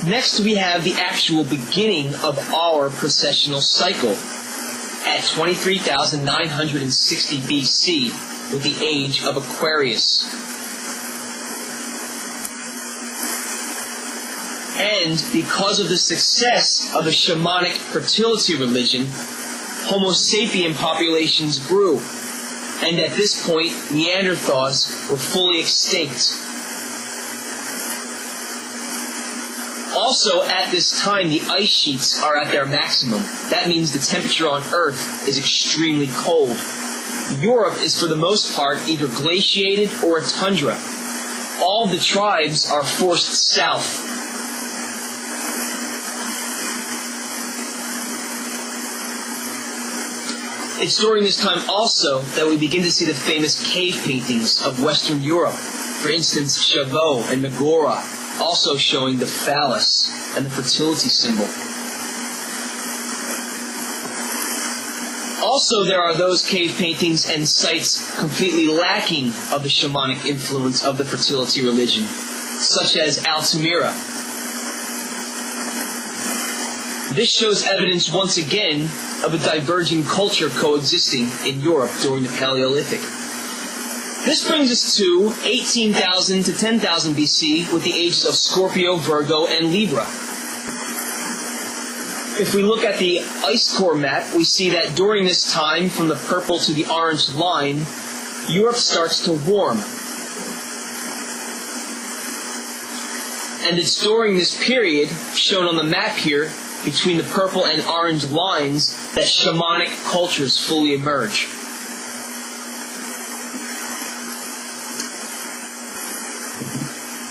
Next, we have the actual beginning of our precessional cycle at 23,960 BC with the age of Aquarius. And because of the success of the shamanic fertility religion, Homo sapien populations grew, and at this point, Neanderthals were fully extinct. Also, at this time, the ice sheets are at their maximum. That means the temperature on Earth is extremely cold. Europe is for the most part either glaciated or a tundra. All the tribes are forced south. It's during this time also that we begin to see the famous cave paintings of Western Europe. For instance, Chavot and Megora, also showing the phallus and the fertility symbol. Also, there are those cave paintings and sites completely lacking of the shamanic influence of the fertility religion, such as Altamira. This shows evidence once again of a diverging culture coexisting in Europe during the Paleolithic. This brings us to 18,000 to 10,000 BC with the ages of Scorpio, Virgo, and Libra. If we look at the ice core map, we see that during this time, from the purple to the orange line, Europe starts to warm. And it's during this period, shown on the map here, between the purple and orange lines, that shamanic cultures fully emerge.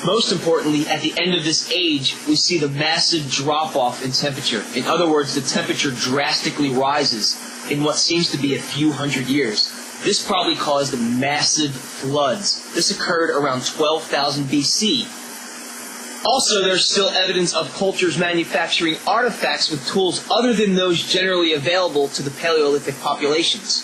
Most importantly, at the end of this age, we see the massive drop-off in temperature. In other words, the temperature drastically rises in what seems to be a few hundred years. This probably caused massive floods. This occurred around 12,000 BC. Also, there's still evidence of cultures manufacturing artifacts with tools other than those generally available to the Paleolithic populations.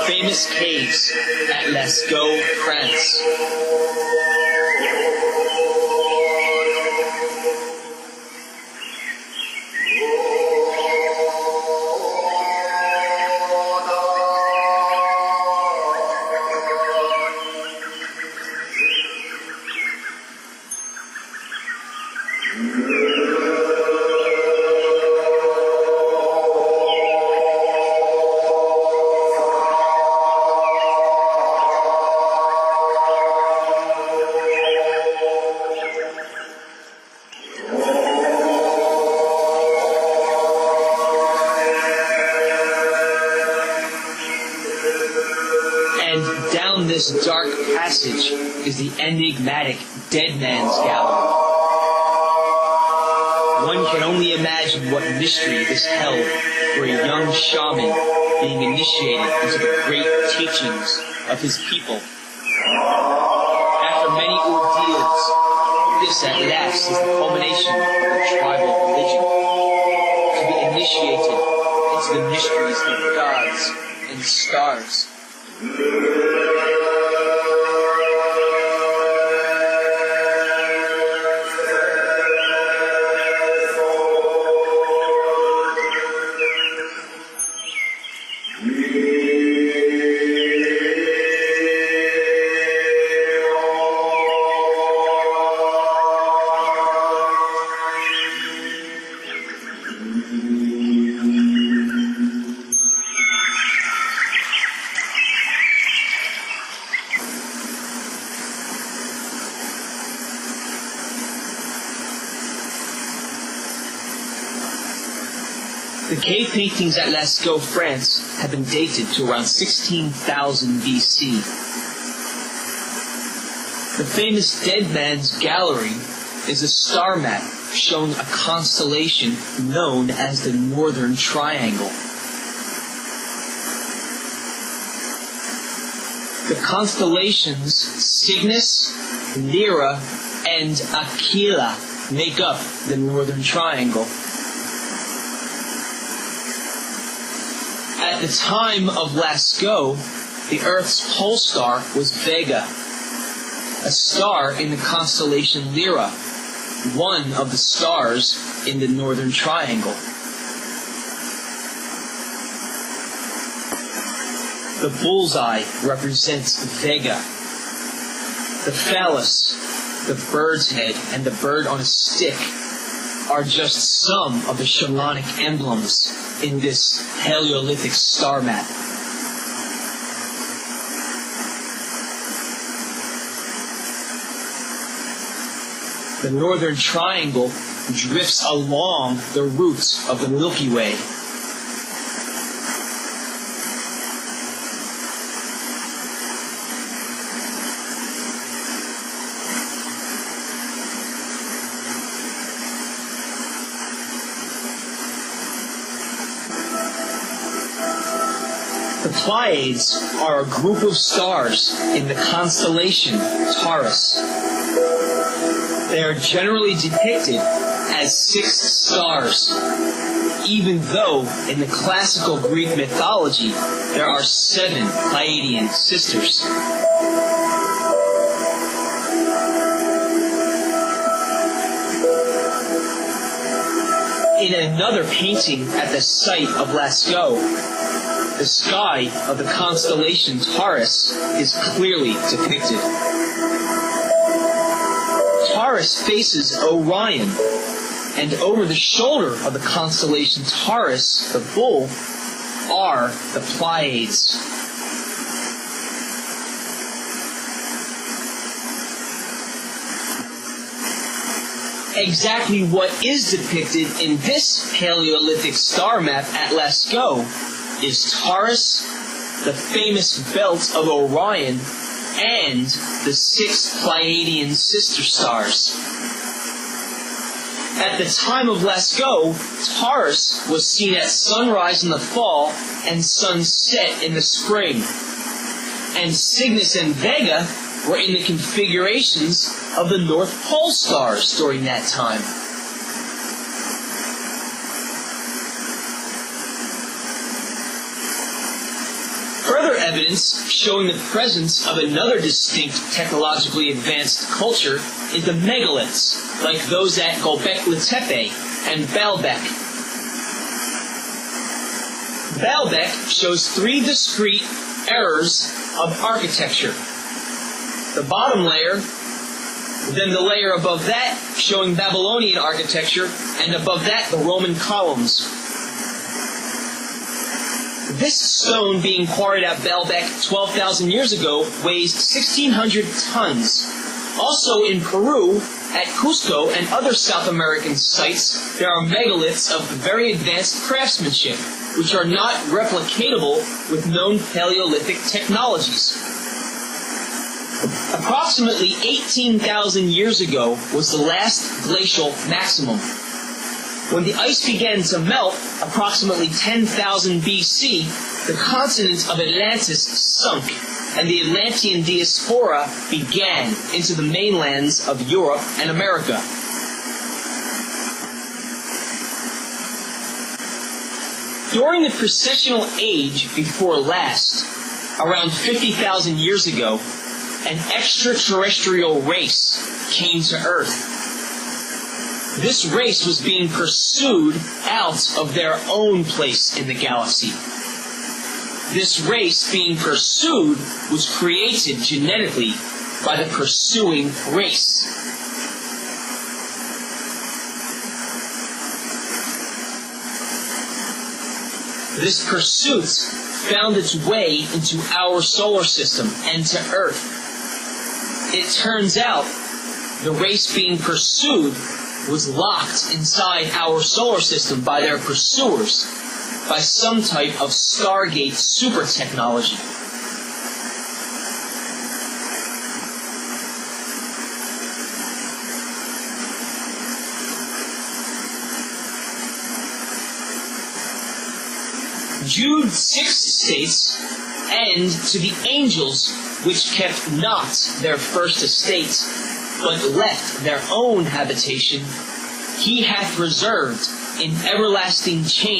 Famous caves at Lascaux, France. This dark passage is the enigmatic Dead Man's Gallery. One can only imagine what mystery this held for a young shaman being initiated into the great teachings of his people. After many ordeals, this at last is the culmination of the tribal religion, to be initiated into the mysteries of gods and stars. The cave paintings at Lascaux, France, have been dated to around 16,000 BC. The famous Dead Man's Gallery is a star map showing a constellation known as the Northern Triangle. The constellations Cygnus, Lyra, and Aquila make up the Northern Triangle. At At the time of Lascaux, the Earth's pole star was Vega, a star in the constellation Lyra, one of the stars in the Northern Triangle. The bullseye represents Vega. The phallus, the bird's head, and the bird on a stick are just some of the shamanic emblems in this Paleolithic star map. The Northern Triangle drifts along the route of the Milky Way. The Pleiades are a group of stars in the constellation Taurus. They are generally depicted as 6 stars, even though in the classical Greek mythology there are 7 Pleiadian sisters. In another painting at the site of Lascaux, the sky of the constellation Taurus is clearly depicted. Taurus faces Orion, and over the shoulder of the constellation Taurus, the bull, are the Pleiades. Exactly what is depicted in this Paleolithic star map at Lascaux is Taurus, the famous belt of Orion, and the 6 Pleiadian sister stars. At the time of Lascaux, Taurus was seen at sunrise in the fall and sunset in the spring, and Cygnus and Vega were in the configurations of the North Pole stars during that time. Further evidence showing the presence of another distinct technologically advanced culture is the megaliths, like those at Göbekli Tepe and Baalbek. Baalbek shows 3 discrete eras of architecture. The bottom layer, then the layer above that showing Babylonian architecture, and above that the Roman columns. This stone being quarried at Baalbek 12,000 years ago weighs 1,600 tons. Also in Peru, at Cusco and other South American sites, there are megaliths of very advanced craftsmanship, which are not replicatable with known Paleolithic technologies. Approximately 18,000 years ago was the last glacial maximum. When the ice began to melt, approximately 10,000 BC, the continent of Atlantis sunk, and the Atlantean diaspora began into the mainlands of Europe and America. During the precessional age before last, around 50,000 years ago, an extraterrestrial race came to Earth. This race was being pursued out of their own place in the galaxy. This race being pursued was created genetically by the pursuing race. This pursuit found its way into our solar system and to Earth. It turns out the race being pursued was locked inside our solar system by their pursuers, by some type of Stargate super technology. Jude 6 states, "And to the angels which kept not their first estate, but left their own habitation, he hath reserved in everlasting chains